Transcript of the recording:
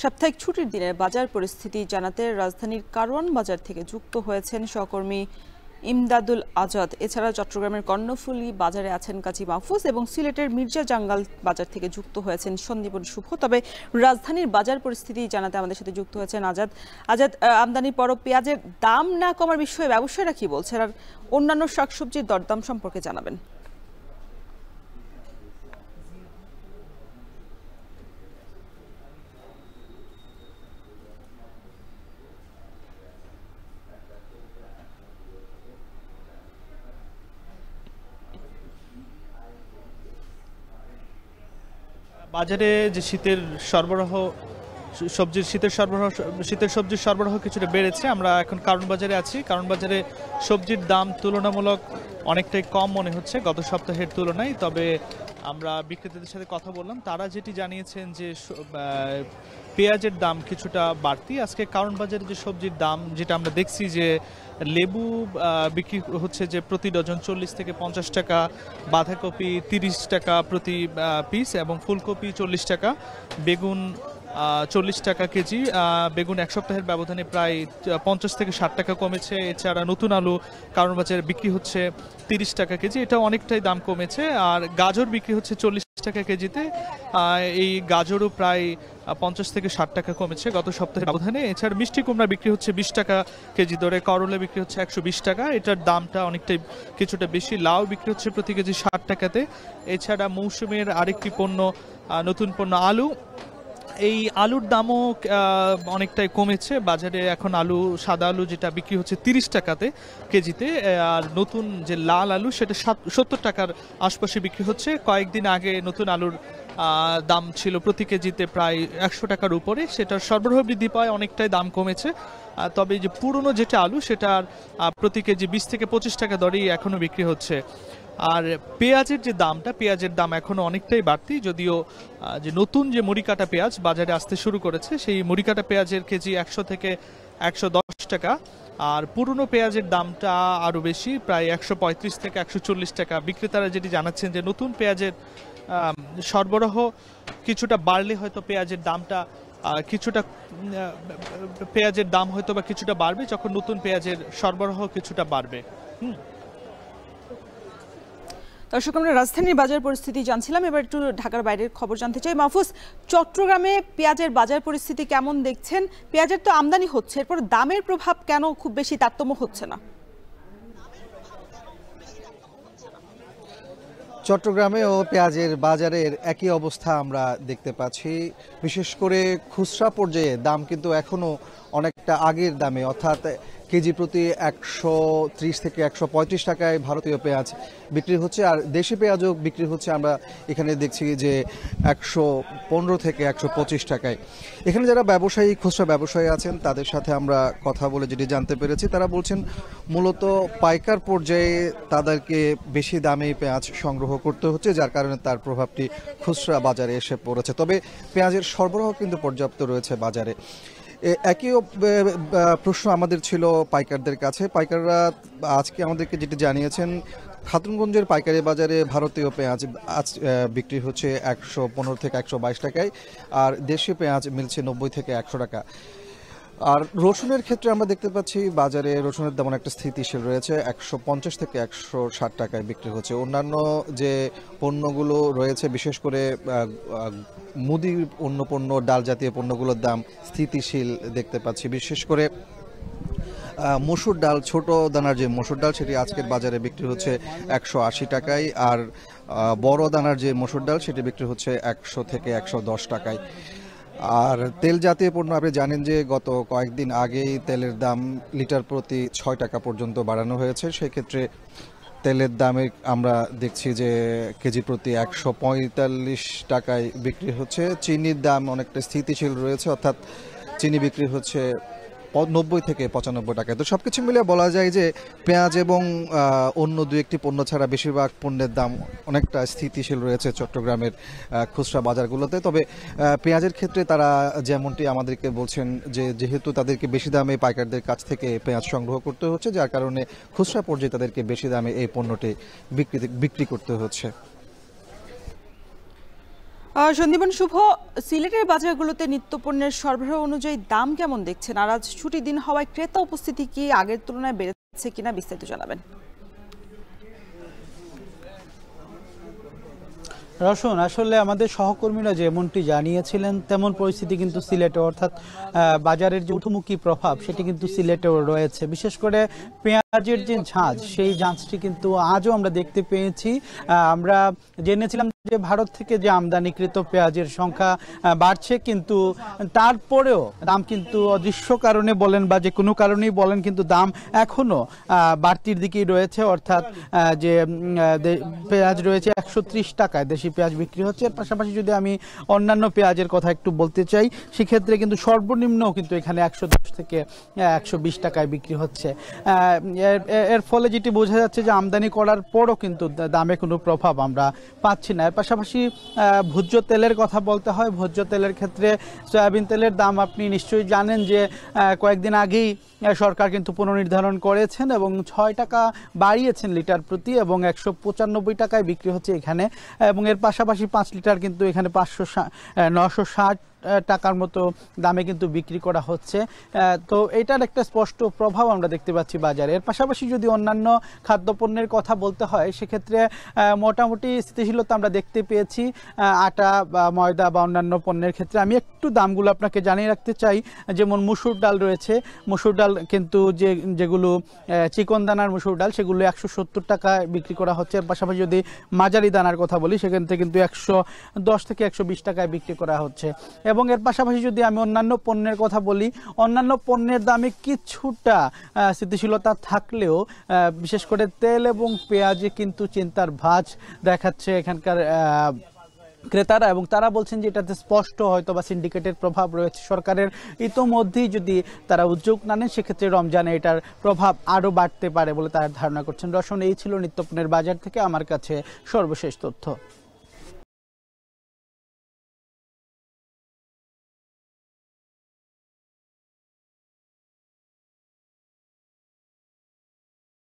সাপ্তাহিক ছুটির দিনের বাজার পরিস্থিতি জানাতে রাজধানীর কারওয়ান বাজার থেকে যুক্ত হয়েছেন সহকর্মী ইমদাদুল আজাদ। এছাড়া চট্টগ্রামের কর্ণফুলী বাজারে আছেন কাজী মাহফুজ এবং সিলেটের মির্জা জাঙ্গাল বাজার থেকে যুক্ত হয়েছেন সন্দীপন শুভ। তবে রাজধানীর বাজার পরিস্থিতি জানাতে আমাদের সাথে যুক্ত হয়েছেন আজাদ। আমদানি পরব পেঁয়াজের দাম না কমার বিষয়ে ব্যবসায়ীরা কি বলছেন আর অন্যান্য শাকসবজির দরদাম সম্পর্কে জানাবেন। বাজারে যে শীতের সবজির সরবরাহ কিছুটা বেড়েছে। আমরা এখন কারওয়ান বাজারে আছি। কারওয়ান বাজারে সবজির দাম তুলনামূলক অনেকটাই কম মনে হচ্ছে গত সপ্তাহের তুলনায়। তবে আমরা বিক্রেতাদের সাথে কথা বললাম, তারা যেটি জানিয়েছেন যে পেঁয়াজের দাম কিছুটা বাড়তি। আজকে কারওয়ান বাজারে যে সবজির দাম যেটা আমরা দেখছি যে লেবু বিক্রি হচ্ছে যে প্রতি ডজন 40 থেকে 50 টাকা, বাঁধাকপি 30 টাকা প্রতি পিস এবং ফুলকপি 40 টাকা, বেগুন 40 টাকা কেজি। বেগুন এক সপ্তাহের ব্যবধানে প্রায় 50 থেকে 60 টাকা কমেছে। এছাড়া নতুন আলু কারওয়ান বাজারে বিক্রি হচ্ছে 30 টাকা কেজি, এটা অনেকটাই দাম কমেছে। আর গাজর বিক্রি হচ্ছে 40 টাকা কেজিতে, এই গাজরও প্রায় 50 থেকে 60 টাকা কমেছে গত সপ্তাহের ব্যবধানে। এছাড়া মিষ্টি কুমড়া বিক্রি হচ্ছে 20 টাকা কেজি দরে, করলা বিক্রি হচ্ছে 120 টাকা, এটার দামটা অনেকটাই কিছুটা বেশি। লাউ বিক্রি হচ্ছে প্রতি কেজি 60 টাকাতে। এছাড়া মৌসুমের আরেকটি পণ্য, নতুন পণ্য আলু, এই আলুর দামও অনেকটাই কমেছে বাজারে। এখন সাদা আলু যেটা বিক্রি হচ্ছে 30 টাকাতে কেজিতে, আর নতুন যে লাল আলু সেটা 70 টাকার আশপাশে বিক্রি হচ্ছে। কয়েকদিন আগে নতুন আলুর দাম ছিল প্রতি কেজিতে প্রায় 100 টাকার উপরে, সেটার সরবরাহ বৃদ্ধি পায় অনেকটাই দাম কমেছে। তবে যে পুরনো যেটা আলু সেটার প্রতি কেজি 20 থেকে 25 টাকা দরেই এখনো বিক্রি হচ্ছে। আর পেঁয়াজের যে দামটা, পেঁয়াজের দাম এখনো অনেকটাই বাড়তি, যদিও যে নতুন যে মুড়িকাটা পেঁয়াজ বাজারে আসতে শুরু করেছে, সেই মুড়িকাটা পেঁয়াজের কেজি 100 থেকে 110 টাকা। আর পুরনো পেঁয়াজের দামটা আরও বেশি, প্রায় 135 থেকে 140 টাকা। বিক্রেতারা যেটি জানাচ্ছেন যে নতুন পেঁয়াজের সরবরাহ কিছুটা বাড়লে হয়তো পেঁয়াজের দামটা কিছুটা বাড়বে যখন নতুন পেঁয়াজের সরবরাহ কিছুটা বাড়বে। দর্শক, আমরা রাজধানীর বাজার পরিস্থিতি জানছিলাম, এবার একটু ঢাকার বাইরের খবর জানতে চাই। মাহফুজ, চট্টগ্রামে পেঁয়াজের বাজার পরিস্থিতি কেমন দেখছেন? পেঁয়াজের তো আমদানি হচ্ছে, এরপর দামের প্রভাব কেন খুব বেশি তারতম্য হচ্ছে না? চট্টগ্রামেও পেঁয়াজের বাজারের একই অবস্থা আমরা দেখতে পাচ্ছি। বিশেষ করে খুচরা পর্যায়ে দাম কিন্তু এখনও অনেকটা আগের দামে, অর্থাৎ কেজি প্রতি 130 থেকে 135 টাকায় ভারতীয় পেঁয়াজ বিক্রি হচ্ছে। আর দেশি পেঁয়াজও বিক্রি হচ্ছে, আমরা এখানে দেখছি যে 115 থেকে 125 টাকায়। এখানে যারা খুচরা ব্যবসায়ী আছেন তাদের সাথে আমরা কথা বলে যেটি জানতে পেরেছি, তারা বলছেন মূলত পাইকার পর্যায়ে তাদেরকে বেশি দামে পেঁয়াজ সংগ্রহ করতে হচ্ছে, যার কারণে তার প্রভাবটি খুচরা বাজারে এসে পড়েছে। তবে পেঁয়াজের সরবরাহ কিন্তু পর্যাপ্ত রয়েছে বাজারে। একই প্রশ্ন আমাদের ছিল পাইকারদের কাছে। পাইকাররা আজকে আমাদেরকে যেটি জানিয়েছেন, খাতুনগঞ্জের পাইকারি বাজারে ভারতীয় পেঁয়াজ আজ বিক্রি হচ্ছে 115 থেকে 122 টাকায়, আর দেশীয় পেঁয়াজ মিলছে 90 থেকে 100 টাকা। আর রসুনের ক্ষেত্রে আমরা দেখতে পাচ্ছি বাজারে রসুনের দাম অনেকটা স্থিতিশীল রয়েছে, 150 থেকে 160 টাকায় বিক্রি হচ্ছে। অন্যান্য যে পণ্যগুলো রয়েছে, বিশেষ করে মুদি অন্য পণ্য, ডাল জাতীয় পণ্যগুলোর দাম স্থিতিশীল দেখতে পাচ্ছি। বিশেষ করে মসুর ডাল, ছোট দানার যে মসুর ডাল, সেটি আজকের বাজারে বিক্রি হচ্ছে 180 টাকায়, আর বড় দানার যে মসুর ডাল সেটি বিক্রি হচ্ছে 100 থেকে 110 টাকায়। আর তেল জাতীয় পণ্য আপনি জানেন যে গত কয়েকদিন আগেই তেলের দাম লিটার প্রতি 6 টাকা পর্যন্ত বাড়ানো হয়েছে। সেক্ষেত্রে তেলের দামে আমরা দেখছি যে কেজি প্রতি 145 টাকায় বিক্রি হচ্ছে। চিনির দাম অনেকটা স্থিতিশীল রয়েছে, অর্থাৎ চিনি বিক্রি হচ্ছে 90 থেকে 95 টাকায়। তো সবকিছু মিলে বলা যায় যে পেঁয়াজ এবং অন্য দু একটি পণ্য ছাড়া বেশিরভাগ পণ্যের দাম অনেকটা স্থিতিশীল রয়েছে চট্টগ্রামের খুচরা বাজারগুলোতে। তবে পেঁয়াজের ক্ষেত্রে তারা যেমনটি আমাদেরকে বলছেন যে যেহেতু তাদেরকে বেশি দামে পাইকারদের কাছ থেকে পেঁয়াজ সংগ্রহ করতে হচ্ছে, যার কারণে খুচরা পর্যায়ে তাদেরকে বেশি দামে এই পণ্যটি বিক্রি করতে হচ্ছে। সন্দীপন শুভ, সিলেটের বাজারগুলোতে নিত্যপণ্যের সরবরাহ অনুযায়ী দাম কেমন দেখছেন? আর আজ ছুটির দিন হওয়ায় ক্রেতা উপস্থিতি কি আগের তুলনায় বেড়েছে কিনা বিস্তারিত জানাবেন। রসুন, আসলে আমাদের সহকর্মীরা যেমনটি জানিয়েছিলেন তেমন পরিস্থিতি কিন্তু সিলেটে, অর্থাৎ বাজারের যে ঊর্ধ্বমুখী প্রভাব সেটি কিন্তু সিলেটেও রয়েছে। বিশেষ করে পেঁয়াজের যে ঝাঁজ, সেই ঝাঁজটি কিন্তু আজও আমরা দেখতে পেয়েছি। আমরা জেনেছিলাম যে ভারত থেকে যে আমদানিকৃত পেঁয়াজের সংখ্যা বাড়ছে, কিন্তু তারপরেও দাম কিন্তু অদৃশ্য কারণে বলেন বা যে কোনো কারণেই বলেন, কিন্তু দাম এখনো বাড়তির দিকেই রয়েছে। অর্থাৎ যে পেঁয়াজ রয়েছে 130 টাকায় দেশি পেঁয়াজ বিক্রি হচ্ছে। এর পাশাপাশি যদি আমি অন্যান্য পেঁয়াজের কথা একটু বলতে চাই, সেক্ষেত্রে কিন্তু সর্বনিম্ন কিন্তু এখানে 110 থেকে 120 টাকায় বিক্রি হচ্ছে। এর ফলে যেটি বোঝা যাচ্ছে যে আমদানি করার পরও কিন্তু দামে কোনো প্রভাব আমরা পাচ্ছি না। এর পাশাপাশি ভোজ্য তেলের কথা বলতে হয়। ভোজ্য তেলের ক্ষেত্রে সয়াবিন তেলের দাম আপনি নিশ্চয়ই জানেন যে কয়েকদিন আগেই সরকার কিন্তু পুনর্নির্ধারণ করেছেন এবং 6 টাকা বাড়িয়েছেন লিটার প্রতি, এবং 195 টাকায় বিক্রি হচ্ছে এখানে। এবং এর পাশাপাশি 5 লিটার কিন্তু এখানে 960 টাকার মতো দামে কিন্তু বিক্রি করা হচ্ছে। তো এটার একটা স্পষ্ট প্রভাব আমরা দেখতে পাচ্ছি বাজারে। এর পাশাপাশি যদি অন্যান্য খাদ্যপণ্যের কথা বলতে হয়, সেক্ষেত্রে মোটামুটি স্থিতিশীলতা আমরা দেখতে পেয়েছি আটা বা ময়দা বা অন্যান্য পণ্যের ক্ষেত্রে। আমি একটু দামগুলো আপনাকে জানিয়ে রাখতে চাই। যেমন মুসুর ডাল রয়েছে, মুসুর ডাল কিন্তু যেগুলো চিকন দানার মুসুর ডাল, সেগুলো 170 টাকায় বিক্রি করা হচ্ছে। এর পাশাপাশি যদি মাঝারি দানার কথা বলি, সেখান থেকে কিন্তু 110 থেকে 120 টাকায় বিক্রি করা হচ্ছে। এবং এর পাশাপাশি যদি আমি অন্যান্য পণ্যের কথা বলি, অন্যান্য পণ্যের দামে কিছুটা স্থিতিশীলতা থাকলেও বিশেষ করে তেল এবং পেঁয়াজে কিন্তু চিন্তার ভাঁজ দেখাচ্ছে এখানকার ক্রেতারা, এবং তারা বলছেন যে এটাতে স্পষ্ট হয়তো বা সিন্ডিকেটের প্রভাব রয়েছে। সরকারের ইতোমধ্যেই যদি তারা উদ্যোগ না নেন, সেক্ষেত্রে রমজানে এটার প্রভাব আরও বাড়তে পারে বলে তারা ধারণা করছেন। রসন, এই ছিল নিত্যপণ্যের বাজার থেকে আমার কাছে সর্বশেষ তথ্য।